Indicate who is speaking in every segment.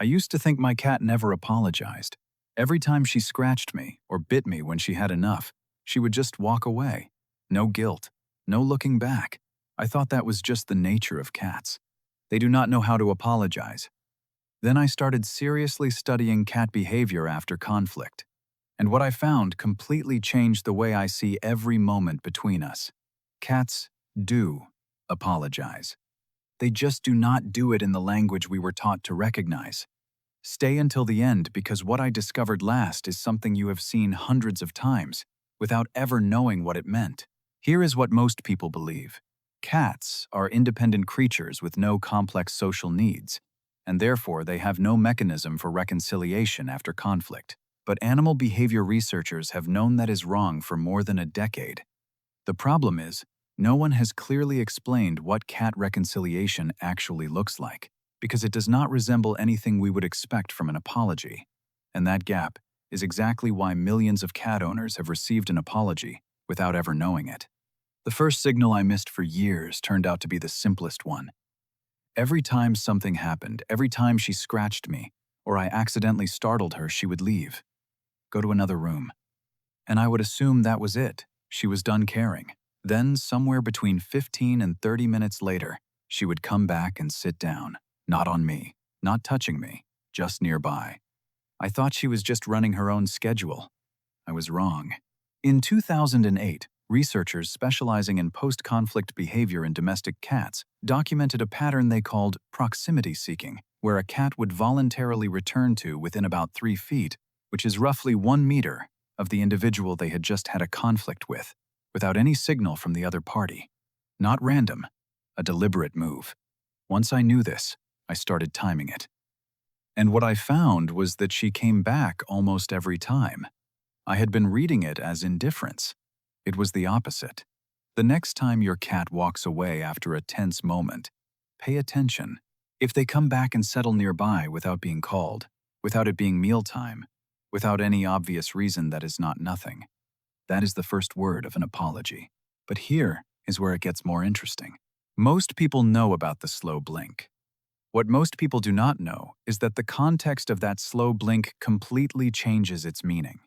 Speaker 1: I used to think my cat never apologized. Every time she scratched me or bit me when she had enough, she would just walk away. No guilt, no looking back. I thought that was just the nature of cats. They do not know how to apologize. Then I started seriously studying cat behavior after conflict. And what I found completely changed the way I see every moment between us. Cats do apologize. They just do not do it in the language we were taught to recognize. Stay until the end, because what I discovered last is something you have seen hundreds of times without ever knowing what it meant. Here is what most people believe. Cats are independent creatures with no complex social needs, and therefore they have no mechanism for reconciliation after conflict. But animal behavior researchers have known that is wrong for more than a decade. The problem is, no one has clearly explained what cat reconciliation actually looks like, because it does not resemble anything we would expect from an apology. And that gap is exactly why millions of cat owners have received an apology without ever knowing it. The first signal I missed for years turned out to be the simplest one. Every time something happened, every time she scratched me, or I accidentally startled her, she would leave, go to another room. And I would assume that was it. She was done caring. Then, somewhere between 15 and 30 minutes later, she would come back and sit down. Not on me, not touching me, just nearby. I thought she was just running her own schedule. I was wrong. In 2008, researchers specializing in post-conflict behavior in domestic cats documented a pattern they called proximity seeking, where a cat would voluntarily return to within about 3 feet, which is roughly 1 meter, of the individual they had just had a conflict with, without any signal from the other party. Not random, a deliberate move. Once I knew this, I started timing it. And what I found was that she came back almost every time. I had been reading it as indifference. It was the opposite. The next time your cat walks away after a tense moment, pay attention. If they come back and settle nearby without being called, without it being mealtime, without any obvious reason that is not nothing, that is the first word of an apology. But here is where it gets more interesting. Most people know about the slow blink. What most people do not know is that the context of that slow blink completely changes its meaning.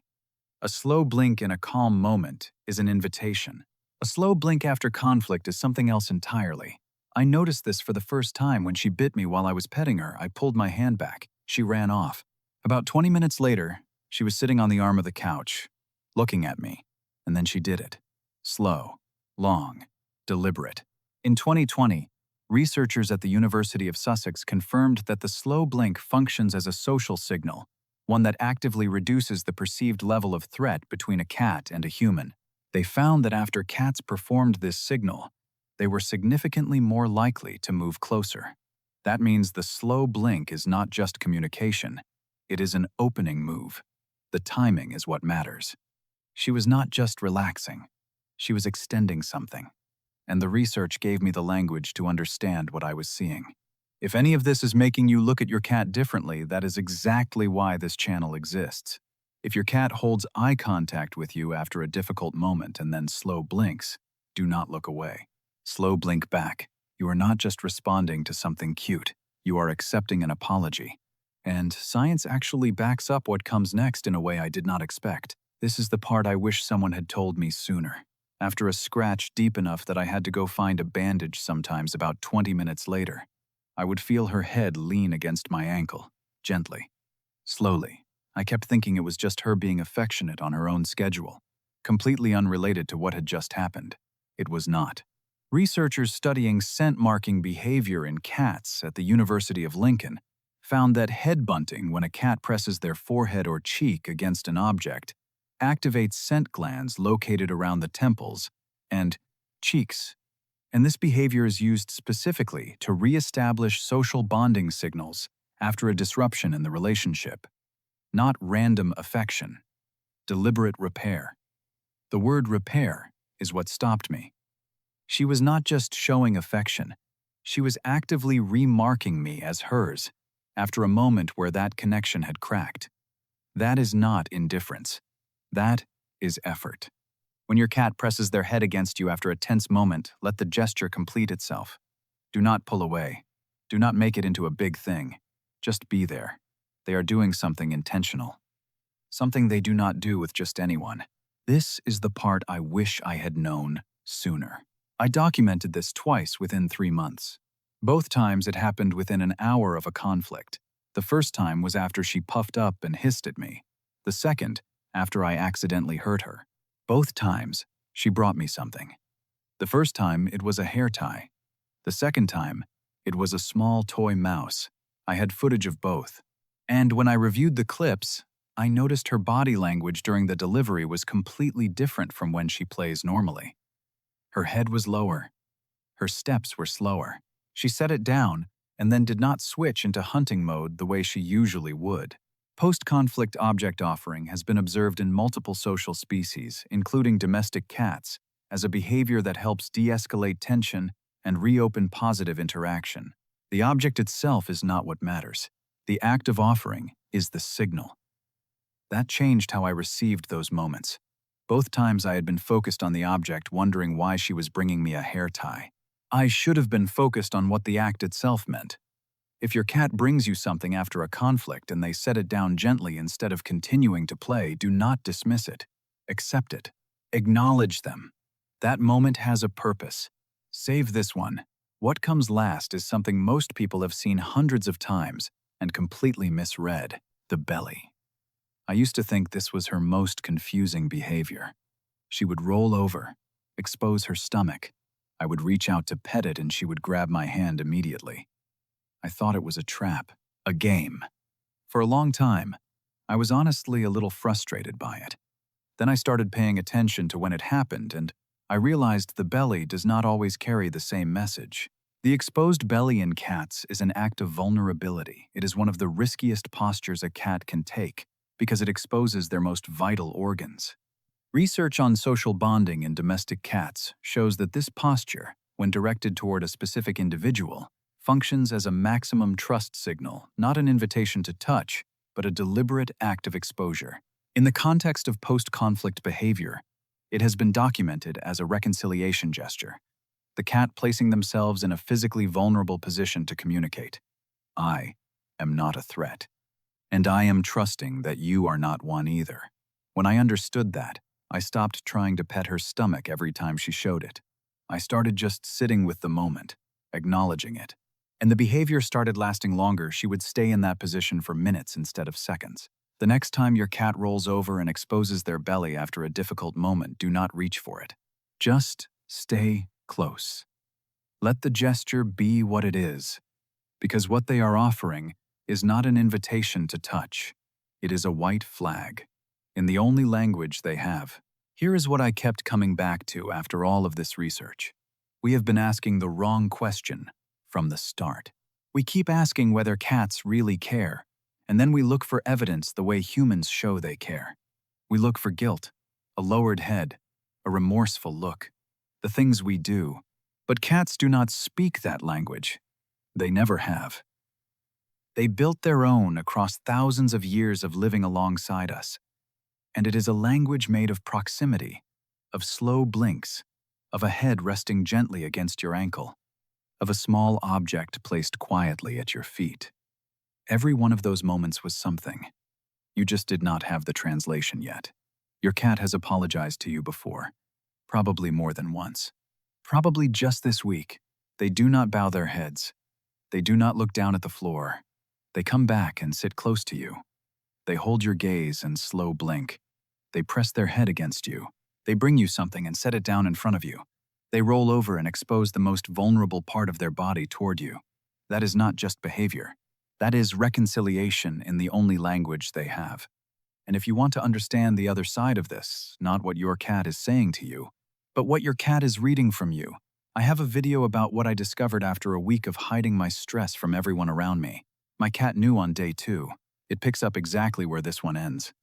Speaker 1: A slow blink in a calm moment is an invitation. A slow blink after conflict is something else entirely. I noticed this for the first time when she bit me while I was petting her. I pulled my hand back. She ran off. About 20 minutes later, she was sitting on the arm of the couch, looking at me, and then she did it. Slow, long, deliberate. In 2020, researchers at the University of Sussex confirmed that the slow blink functions as a social signal, one that actively reduces the perceived level of threat between a cat and a human. They found that after cats performed this signal, they were significantly more likely to move closer. That means the slow blink is not just communication, it is an opening move. The timing is what matters. She was not just relaxing, she was extending something. And the research gave me the language to understand what I was seeing. If any of this is making you look at your cat differently, that is exactly why this channel exists. If your cat holds eye contact with you after a difficult moment and then slow blinks, do not look away. Slow blink back. You are not just responding to something cute, you are accepting an apology. And science actually backs up what comes next in a way I did not expect. This is the part I wish someone had told me sooner. After a scratch deep enough that I had to go find a bandage sometimes about 20 minutes later, I would feel her head lean against my ankle, gently. Slowly, I kept thinking it was just her being affectionate on her own schedule, completely unrelated to what had just happened. It was not. Researchers studying scent-marking behavior in cats at the University of Lincoln found that head bunting when a cat presses their forehead or cheek against an object activates scent glands located around the temples and cheeks. And this behavior is used specifically to re-establish social bonding signals after a disruption in the relationship. Not random affection, deliberate repair. The word repair is what stopped me. She was not just showing affection, she was actively remarking me as hers after a moment where that connection had cracked. That is not indifference. That is effort. When your cat presses their head against you after a tense moment, let the gesture complete itself. Do not pull away. Do not make it into a big thing. Just be there. They are doing something intentional. Something they do not do with just anyone. This is the part I wish I had known sooner. I documented this twice within 3 months. Both times it happened within an hour of a conflict. The first time was after she puffed up and hissed at me. The second, after I accidentally hurt her. Both times, she brought me something. The first time, it was a hair tie. The second time, it was a small toy mouse. I had footage of both. And when I reviewed the clips, I noticed her body language during the delivery was completely different from when she plays normally. Her head was lower. Her steps were slower. She set it down and then did not switch into hunting mode the way she usually would. Post-conflict object offering has been observed in multiple social species, including domestic cats, as a behavior that helps de-escalate tension and reopen positive interaction. The object itself is not what matters. The act of offering is the signal. That changed how I received those moments. Both times I had been focused on the object, wondering why she was bringing me a hair tie. I should have been focused on what the act itself meant. If your cat brings you something after a conflict and they set it down gently instead of continuing to play, do not dismiss it. Accept it. Acknowledge them. That moment has a purpose. Save this one. What comes last is something most people have seen hundreds of times and completely misread: the belly. I used to think this was her most confusing behavior. She would roll over, expose her stomach. I would reach out to pet it and she would grab my hand immediately. I thought it was a trap, a game. For a long time, I was honestly a little frustrated by it. Then I started paying attention to when it happened, and I realized the belly does not always carry the same message. The exposed belly in cats is an act of vulnerability. It is one of the riskiest postures a cat can take because it exposes their most vital organs. Research on social bonding in domestic cats shows that this posture, when directed toward a specific individual, functions as a maximum trust signal, not an invitation to touch, but a deliberate act of exposure. In the context of post-conflict behavior, it has been documented as a reconciliation gesture, the cat placing themselves in a physically vulnerable position to communicate. I am not a threat, and I am trusting that you are not one either. When I understood that, I stopped trying to pet her stomach every time she showed it. I started just sitting with the moment, acknowledging it. And the behavior started lasting longer. She would stay in that position for minutes instead of seconds. The next time your cat rolls over and exposes their belly after a difficult moment, do not reach for it. Just stay close. Let the gesture be what it is, because what they are offering is not an invitation to touch. It is a white flag, in the only language they have. Here is what I kept coming back to after all of this research. We have been asking the wrong question from the start. We keep asking whether cats really care, and then we look for evidence the way humans show they care. We look for guilt, a lowered head, a remorseful look, the things we do. But cats do not speak that language. They never have. They built their own across thousands of years of living alongside us. And it is a language made of proximity, of slow blinks, of a head resting gently against your ankle, of a small object placed quietly at your feet. Every one of those moments was something. You just did not have the translation yet. Your cat has apologized to you before, probably more than once. Probably just this week. They do not bow their heads. They do not look down at the floor. They come back and sit close to you. They hold your gaze and slow blink. They press their head against you. They bring you something and set it down in front of you. They roll over and expose the most vulnerable part of their body toward you. That is not just behavior. That is reconciliation in the only language they have. And if you want to understand the other side of this, not what your cat is saying to you, but what your cat is reading from you, I have a video about what I discovered after a week of hiding my stress from everyone around me. My cat knew on day 2. It picks up exactly where this one ends.